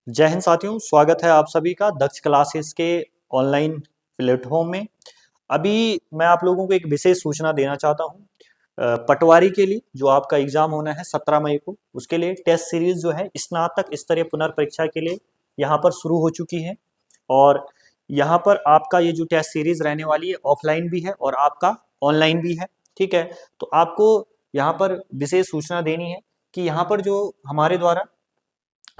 जय हिंद साथियों, स्वागत है आप सभी का दक्ष क्लासेस के ऑनलाइन प्लेटफॉर्म में। अभी मैं आप लोगों को एक विशेष सूचना देना चाहता हूं। पटवारी के लिए जो आपका एग्जाम होना है 17 मई को, उसके लिए टेस्ट सीरीज जो है स्नातक स्तरीय पुनर्परीक्षा के लिए यहाँ पर शुरू हो चुकी है। और यहाँ पर आपका ये जो टेस्ट सीरीज रहने वाली है ऑफलाइन भी है और आपका ऑनलाइन भी है। ठीक है, तो आपको यहाँ पर विशेष सूचना देनी है कि यहाँ पर जो हमारे द्वारा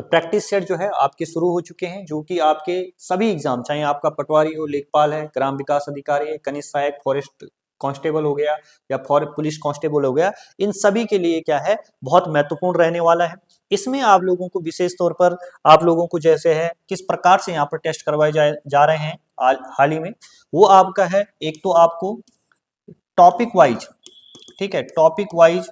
प्रैक्टिस सेट जो है आपके शुरू हो चुके हैं, जो कि आपके सभी एग्जाम, चाहे आपका पटवारी हो, लेखपाल है, ग्राम विकास अधिकारी है, कनिष्ठ सहायक फॉरेस्ट कांस्टेबल हो गया या पुलिस कांस्टेबल हो गया, इन सभी के लिए क्या है बहुत महत्वपूर्ण रहने वाला है। इसमें आप लोगों को विशेष तौर पर आप लोगों को जैसे है किस प्रकार से यहाँ पर टेस्ट करवाए जा रहे हैं हाल ही में, वो आपका है एक तो आपको टॉपिक वाइज, ठीक है, टॉपिक वाइज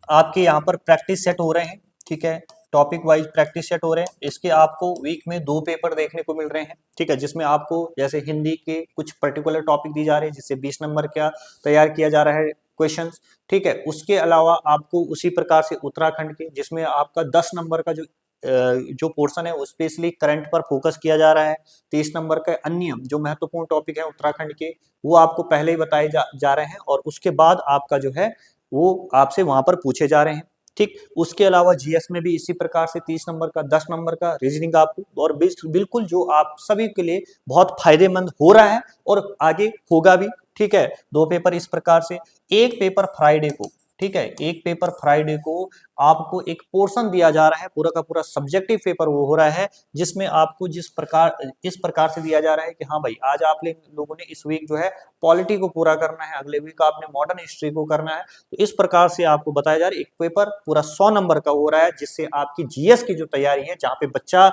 आपके यहाँ पर प्रैक्टिस सेट हो रहे हैं। ठीक है, टॉपिक वाइज प्रैक्टिस सेट हो रहे हैं। इसके आपको वीक में 2 पेपर देखने को मिल रहे हैं। ठीक है, जिसमें आपको जैसे हिंदी के कुछ पर्टिकुलर टॉपिक दी जा रहे हैं, जिससे 20 नंबर का तैयार किया जा रहा है क्वेश्चंस। ठीक है, उसके अलावा आपको उसी प्रकार से उत्तराखंड के, जिसमें आपका 10 नंबर का जो पोर्शन है वो स्पेशली करंट पर फोकस किया जा रहा है। 30 नंबर का अन्य जो महत्वपूर्ण टॉपिक है उत्तराखंड के, वो आपको पहले ही बताए जा रहे हैं और उसके बाद आपका जो है वो आपसे वहां पर पूछे जा रहे हैं। ठीक, उसके अलावा जीएस में भी इसी प्रकार से 30 नंबर का, 10 नंबर का रीजनिंग आपको, और बिल्कुल जो आप सभी के लिए बहुत फायदेमंद हो रहा है और आगे होगा भी। ठीक है, 2 पेपर इस प्रकार से, एक पेपर फ्राइडे को, ठीक है, एक पेपर फ्राइडे को आपको एक पोर्शन दिया जा रहा है, पूरा का पूरा सब्जेक्टिव पेपर वो हो रहा है, जिसमें आपको इस प्रकार से दिया जा रहा है कि हाँ भाई, आज आप लोगों ने इस वीक जो है पॉलिटी को पूरा करना है, अगले वीक आपने मॉडर्न हिस्ट्री को करना है। तो इस प्रकार से आपको बताया जा रहा है एक पेपर पूरा 100 नंबर का हो रहा है, जिससे आपकी जीएस की जो तैयारी है, जहाँ पे बच्चा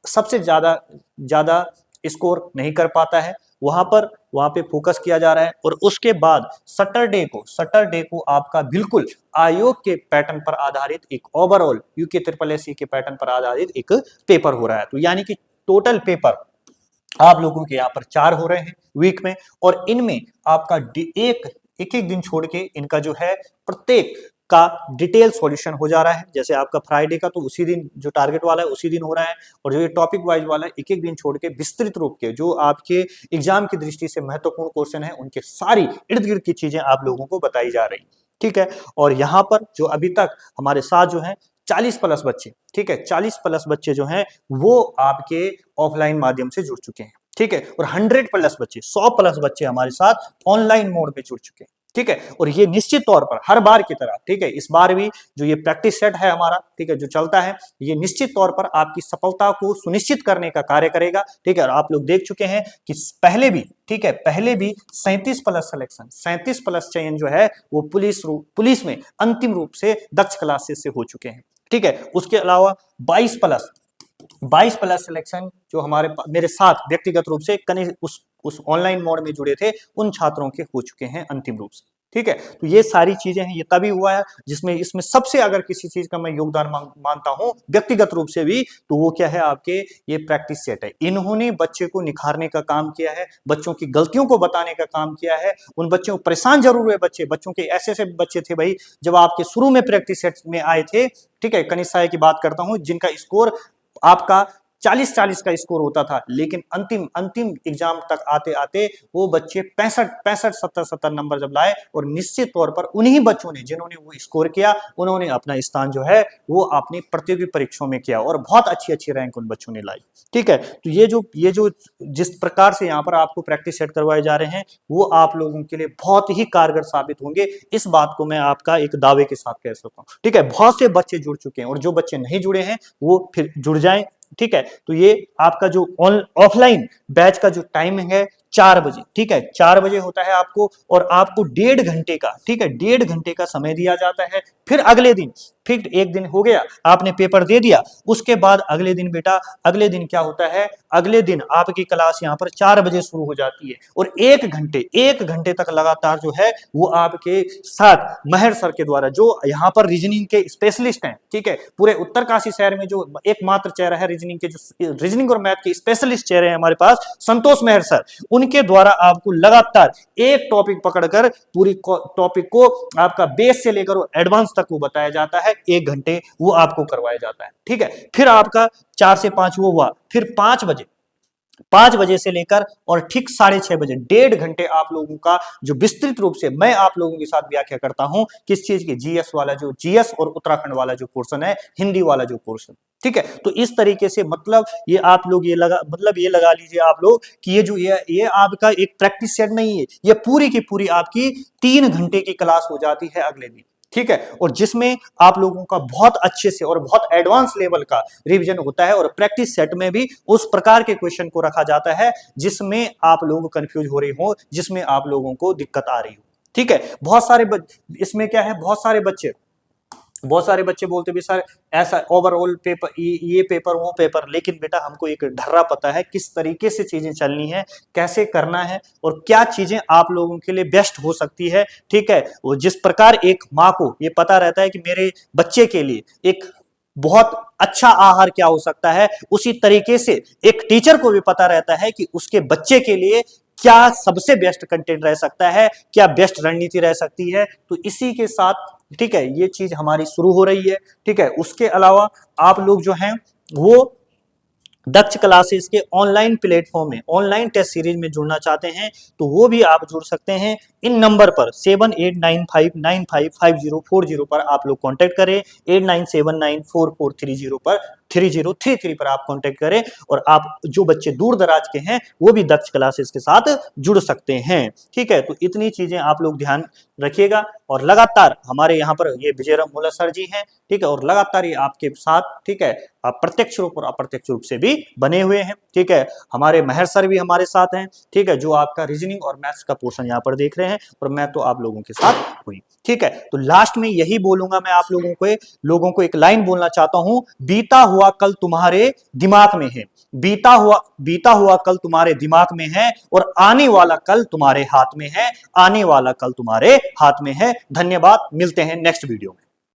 सबसे ज्यादा स्कोर नहीं कर पाता है, वहां पे फोकस किया जा रहा है। और उसके बाद सैटरडे को आपका बिल्कुल आयोग के पैटर्न पर आधारित एक ओवरऑल यूके ट्रिपल एससी के पैटर्न पर आधारित एक पेपर हो रहा है। तो यानी कि टोटल पेपर आप लोगों के यहाँ पर 4 हो रहे हैं वीक में, और इनमें आपका एक दिन छोड़ के इनका जो है प्रत्येक का डिटेल सॉल्यूशन हो जा रहा है। जैसे आपका फ्राइडे का तो उसी दिन जो टारगेट वाला है उसी दिन हो रहा है, और जो ये टॉपिक वाइज वाला है एक दिन छोड़ के विस्तृत रूप के जो आपके एग्जाम की दृष्टि से महत्वपूर्ण क्वेश्चन है, उनके सारी इर्द गिर्द की चीजें आप लोगों को बताई जा रही। ठीक है, और यहाँ पर जो अभी तक हमारे साथ जो है 40 प्लस बच्चे, ठीक है, 40 प्लस बच्चे जो हैं वो आपके ऑफलाइन माध्यम से जुड़ चुके हैं। ठीक है, और 100 प्लस बच्चे, 100 प्लस बच्चे हमारे साथ ऑनलाइन मोड में जुड़ चुके हैं। ठीक है, और ये निश्चित तौर पर हर बार की तरह, ठीक है, इस बार भी जो ये प्रैक्टिस सेट है हमारा, ठीक है, जो चलता है, ये निश्चित तौर पर आपकी सफलता को सुनिश्चित करने का कार्य करेगा। ठीक है, और आप लोग देख चुके हैं कि पहले भी, ठीक है, पहले भी 37 प्लस सिलेक्शन, 37 प्लस चयन जो है वो पुलिस में अंतिम रूप से दक्ष क्लासेस से हो चुके हैं। ठीक है, उसके अलावा 22 प्लस सिलेक्शन जो मेरे साथ व्यक्तिगत रूप से उस ऑनलाइन मोड में जुड़े थे, उन छात्रों के हो चुके हैं अंतिम रूप से। ठीक है, तो ये सारी चीजें हैं, ये तभी हुआ है जिसमें इसमें सबसे अगर किसी चीज का मैं योगदान मानता हूं व्यक्तिगत रूप से भी, तो वो क्या है, आपके ये प्रैक्टिस सेट है। इन्होंने बच्चे को निखारने का काम किया है, बच्चों की गलतियों को बताने का काम किया है। उन बच्चों को परेशान जरूर हुए बच्चों के ऐसे बच्चे थे भाई, जब आपके शुरू में प्रैक्टिस सेट में आए थे, ठीक है, कनिष्ठ सहायक की बात करता हूं, जिनका स्कोर आपका 40 का स्कोर होता था, लेकिन अंतिम एग्जाम तक आते आते वो बच्चे 65 70 नंबर जब लाए, और निश्चित तौर पर उन्हीं बच्चों ने, जिन्होंने वो स्कोर किया, उन्होंने अपना स्थान जो है वो अपनी प्रतियोगी परीक्षाओं में किया और बहुत अच्छी रैंक उन बच्चों ने लाई। ठीक है, तो ये जो जिस प्रकार से यहाँ पर आपको प्रैक्टिस सेट करवाए जा रहे हैं, वो आप लोगों के लिए बहुत ही कारगर साबित होंगे। इस बात को मैं आपका एक दावे के साथ कह सकता हूँ। ठीक है, बहुत से बच्चे जुड़ चुके हैं, और जो बच्चे नहीं जुड़े हैं वो फिर जुड़ जाएं। ठीक है, तो ये आपका जो ऑफलाइन बैच का जो टाइमिंग है 4 बजे, ठीक है, 4 बजे होता है आपको, और आपको 1.5 घंटे का, ठीक है, 1.5 घंटे का समय दिया जाता है। फिर अगले दिन, फिर एक दिन हो गया, आपने पेपर दे दिया, उसके बाद अगले दिन बेटा, अगले दिन क्या होता है, अगले दिन आपकी क्लास यहाँ पर 4 बजे शुरू हो जाती है, और 1 घंटे तक लगातार जो है वो आपके साथ महर सर के द्वारा, जो यहाँ पर रीजनिंग के स्पेशलिस्ट हैं, ठीक है, पूरे उत्तरकाशी शहर में जो एकमात्र चेहरा है रीजनिंग के, जो रीजनिंग और मैथ के स्पेशलिस्ट चेहरे हैं हमारे पास, संतोष महर सर, उनके द्वारा आपको लगातार एक टॉपिक पकड़कर पूरी टॉपिक को आपका बेस से लेकर एडवांस तक वो बताया जाता है, 1 घंटे वो आपको करवाया जाता है। ठीक है, फिर आपका 4 से 5 वो हुआ, फिर 5 बजे से लेकर और ठीक 6:30 बजे 1.5 घंटे आप लोगों का जो विस्तृत रूप से मैं आप लोगों के साथ व्याख्या करता हूं किस चीज की, जीएस वाला, जो जीएस और उत्तराखंड वाला जो पोर्शन है, हिंदी वाला जो पोर्शन। ठीक है, तो इस तरीके से मतलब ये आप लोग ये लगा लीजिए आप लोग कि ये जो ये आपका एक प्रैक्टिस सेट नहीं है, ये पूरी की पूरी आपकी 3 घंटे की क्लास हो जाती है अगले दिन। ठीक है, और जिसमें आप लोगों का बहुत अच्छे से और बहुत एडवांस लेवल का रिवीजन होता है, और प्रैक्टिस सेट में भी उस प्रकार के क्वेश्चन को रखा जाता है जिसमें आप लोग कंफ्यूज हो रहे हो, जिसमें आप लोगों को दिक्कत आ रही हो। ठीक है, इसमें क्या है, बहुत सारे बच्चे बोलते भी सर ऐसा ओवरऑल पेपर, ये पेपर वो पेपर, लेकिन बेटा हमको एक ढर्रा पता है किस तरीके से चीजें चलनी है, कैसे करना है और क्या चीजें आप लोगों के लिए बेस्ट हो सकती है। ठीक है, वो जिस प्रकार एक माँ को ये पता रहता है कि मेरे बच्चे के लिए एक बहुत अच्छा आहार क्या हो सकता है, उसी तरीके से एक टीचर को भी पता रहता है कि उसके बच्चे के लिए क्या सबसे बेस्ट कंटेंट रह सकता है, क्या बेस्ट रणनीति रह सकती है। तो इसी के साथ ठीक है ये चीज हमारी शुरू हो रही है। ठीक है, उसके अलावा आप लोग जो हैं वो दक्ष क्लासेस के ऑनलाइन प्लेटफॉर्म में ऑनलाइन टेस्ट सीरीज में जुड़ना चाहते हैं तो वो भी आप जुड़ सकते हैं। इन नंबर पर 7895955040 पर आप लोग कांटेक्ट करें, 89794430 पर 3033 पर आप कांटेक्ट करें, और आप जो बच्चे दूर दराज के हैं वो भी दक्ष क्लासेस के साथ जुड़ सकते हैं। ठीक है, तो इतनी चीजें आप लोग ध्यान रखिएगा, और लगातार हमारे यहाँ पर ये विजयराम मोला सर जी हैं। ठीक है, और लगातार ये आपके साथ ठीक है प्रत्यक्ष रूप और अप्रत्यक्ष रूप से भी बने हुए हैं। ठीक है, हमारे महर सर भी हमारे साथ हैं। ठीक है, जो आपका रीजनिंग और मैथ्स का पोर्शन यहाँ पर देख रहे हैं, और मैं तो आप लोगों के साथ हुई। ठीक है, तो लास्ट में यही बोलूंगा मैं आप लोगों को एक लाइन बोलना चाहता हूं, बीता हुआ कल तुम्हारे दिमाग में है, बीता हुआ कल तुम्हारे दिमाग में है, और आने वाला कल तुम्हारे हाथ में है, आने वाला कल तुम्हारे हाथ में है। धन्यवाद, मिलते हैं नेक्स्ट वीडियो में।